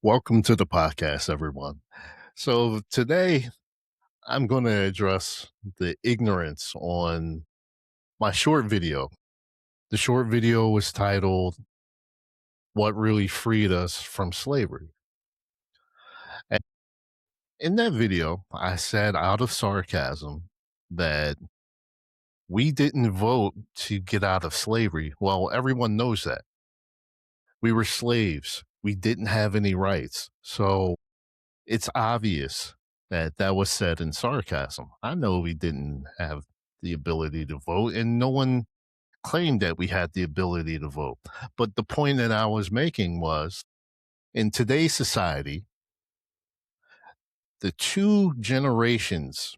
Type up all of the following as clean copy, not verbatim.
Welcome to the podcast, everyone. So, today I'm going to address the ignorance on my short video. The short video was titled, What Really Freed Us from Slavery? And in that video, I said out of sarcasm that we didn't vote to get out of slavery. Well, everyone knows that. We were slaves, we didn't have any rights. So, it's obvious that that was said in sarcasm. I know we didn't have the ability to vote, and no one claimed that we had the ability to vote. But the point that I was making was in today's society, the two generations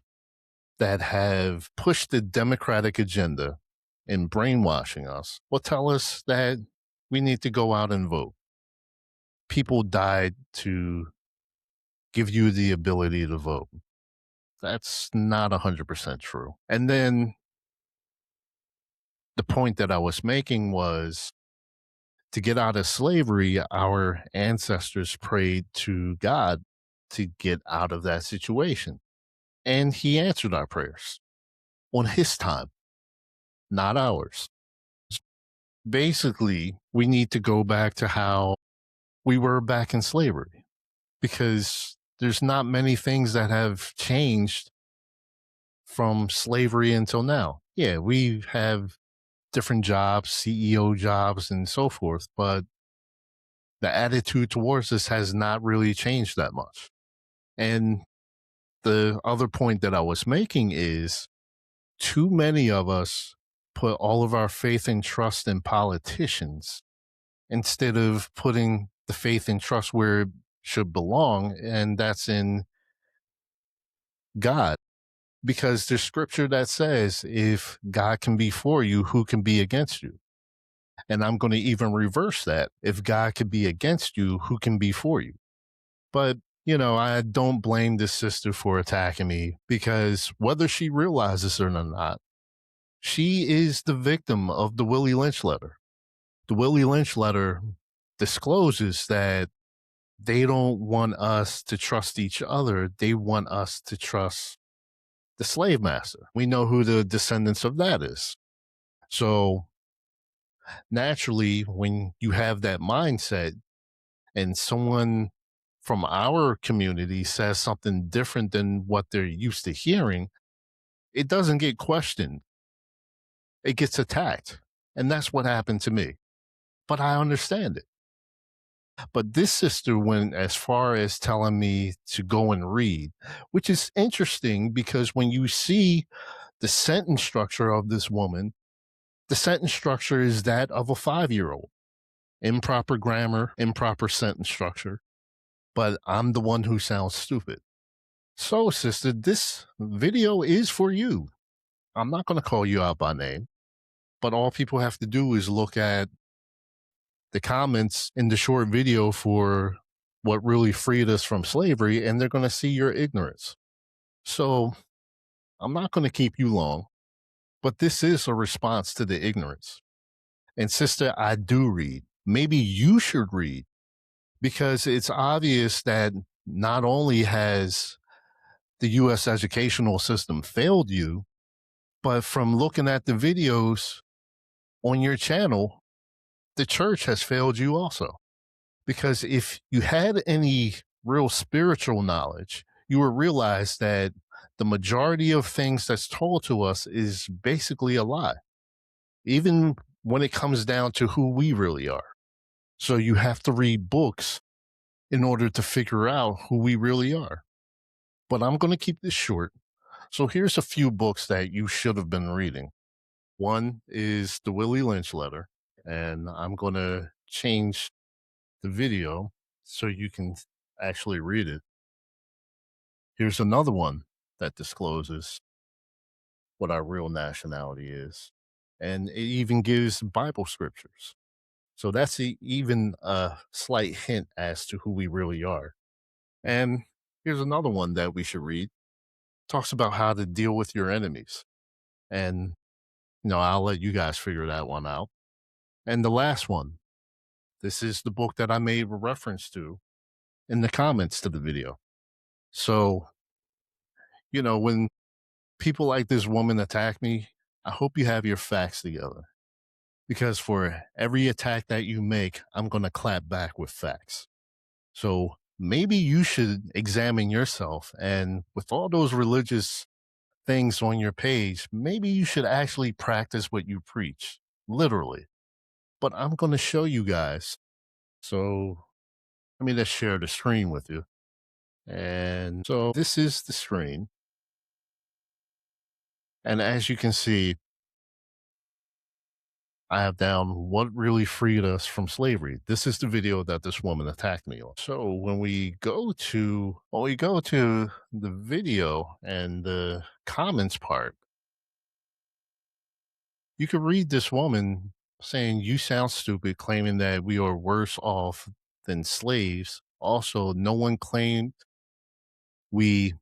that have pushed the Democratic agenda in brainwashing us will tell us that we need to go out and vote. People died to give you the ability to vote. That's not 100% true. And then the point that I was making was to get out of slavery, our ancestors prayed to God to get out of that situation. And he answered our prayers on his time, not ours. Basically, we need to go back to how we were back in slavery because there's not many things that have changed from slavery until now. Yeah, we have different jobs, CEO jobs, and so forth, but the attitude towards us has not really changed that much. And the other point that I was making is too many of us put all of our faith and trust in politicians instead of putting the faith and trust where it should belong, and that's in God. Because there's scripture that says, if God can be for you, who can be against you? And I'm going to even reverse that. If God could be against you, who can be for you? But, I don't blame this sister for attacking me because whether she realizes it or not, she is the victim of the Willie Lynch letter. The Willie Lynch letter discloses that they don't want us to trust each other. They want us to trust the slave master. We know who the descendants of that is. So naturally, when you have that mindset and someone from our community says something different than what they're used to hearing, it doesn't get questioned. It gets attacked. And that's what happened to me. But I understand it. But this sister went as far as telling me to go and read, which is interesting because when you see the sentence structure of this woman, the sentence structure is that of a 5-year-old. Improper grammar, improper sentence structure. But I'm the one who sounds stupid. So, sister, this video is for you. I'm not going to call you out by name, but all people have to do is look at the comments in the short video for what really freed us from slavery, and they're going to see your ignorance. So, I'm not going to keep you long, but this is a response to the ignorance. And, sister, I do read. Maybe you should read because it's obvious that not only has the US educational system failed you, but from looking at the videos on your channel, the church has failed you also. Because if you had any real spiritual knowledge, you would realize that the majority of things that's told to us is basically a lie, even when it comes down to who we really are. So you have to read books in order to figure out who we really are. But I'm going to keep this short. So here's a few books that you should have been reading. One is the Willie Lynch letter, and I'm going to change the video so you can actually read it. Here's another one that discloses what our real nationality is, and it even gives Bible scriptures. So that's even a slight hint as to who we really are. And here's another one that we should read. Talks about how to deal with your enemies. And, I'll let you guys figure that one out. And the last one, this is the book that I made a reference to. in the comments to the video. So, when people like this woman attack me, I hope you have your facts together because for every attack that you make, I'm going to clap back with facts. So maybe you should examine yourself. And with all those religious things on your page, maybe you should actually practice what you preach, literally. But I'm going to show you guys. So let me just share the screen with you. And so this is the screen. And as you can see, I have down what really freed us from slavery. This is the video that this woman attacked me on. So when we go to the video and the comments part, you can read this woman saying, "You sound stupid," claiming that we are worse off than slaves. Also, no one claimed we,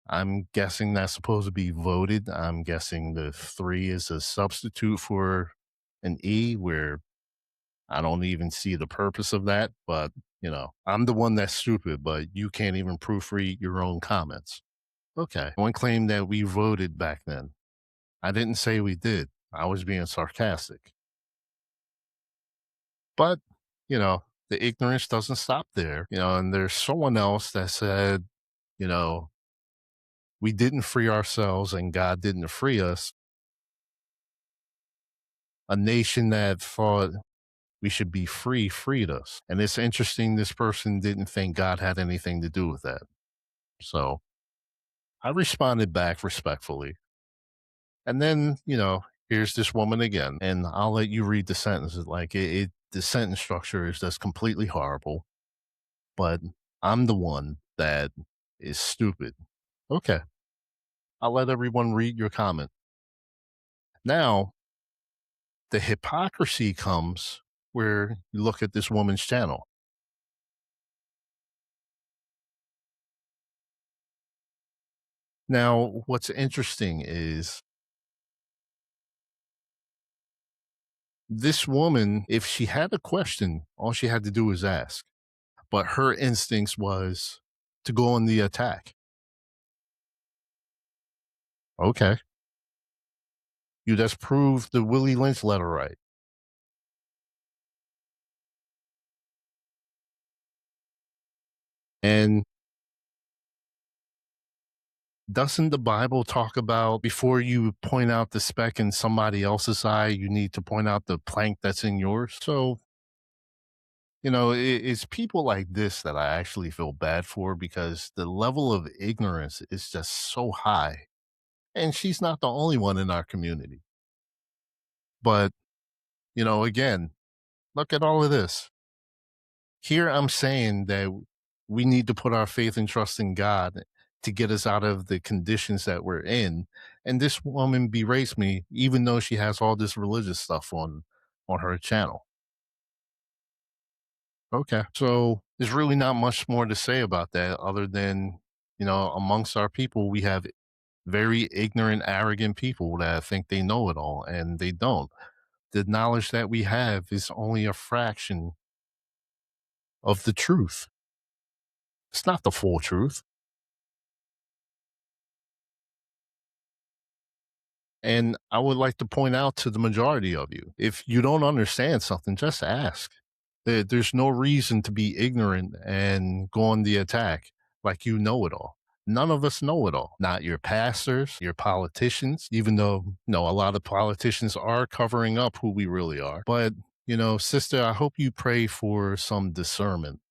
I'm guessing that's supposed to be voted. I'm guessing the three is a substitute for an E, where I don't even see the purpose of that. But, I'm the one that's stupid, but you can't even proofread your own comments. Okay. One claimed that we voted back then. I didn't say we did. I was being sarcastic. But, the ignorance doesn't stop there, and there's someone else that said, you know, we didn't free ourselves and God didn't free us. A nation that thought we should be free freed us. And it's interesting, this person didn't think God had anything to do with that. So I responded back respectfully. And then, here's this woman again. And I'll let you read the sentences. Like the sentence structure is just completely horrible. But I'm the one that is stupid. Okay. I'll let everyone read your comment. Now, the hypocrisy comes where you look at this woman's channel. Now, what's interesting is this woman, if she had a question, all she had to do was ask. But her instincts was to go on the attack. Okay. You just proved the Willie Lynch letter right. And doesn't the Bible talk about before you point out the speck in somebody else's eye, you need to point out the plank that's in yours? So, it's people like this that I actually feel bad for because the level of ignorance is just so high. And she's not the only one in our community. But, again, look at all of this. Here I'm saying that we need to put our faith and trust in God to get us out of the conditions that we're in. And this woman berates me, even though she has all this religious stuff on her channel. Okay. So there's really not much more to say about that other than, amongst our people, we have very ignorant, arrogant people that think they know it all and they don't. The knowledge that we have is only a fraction of the truth. It's not the full truth. And I would like to point out to the majority of you, if you don't understand something, just ask. There's no reason to be ignorant and go on the attack like you know it all. None of us know it all. Not your pastors, your politicians, even though, a lot of politicians are covering up who we really are. But, sister, I hope you pray for some discernment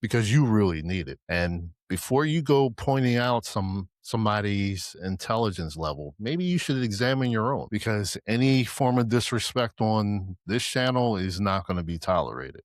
because you really need it. And before you go pointing out somebody's intelligence level, maybe you should examine your own because any form of disrespect on this channel is not going to be tolerated.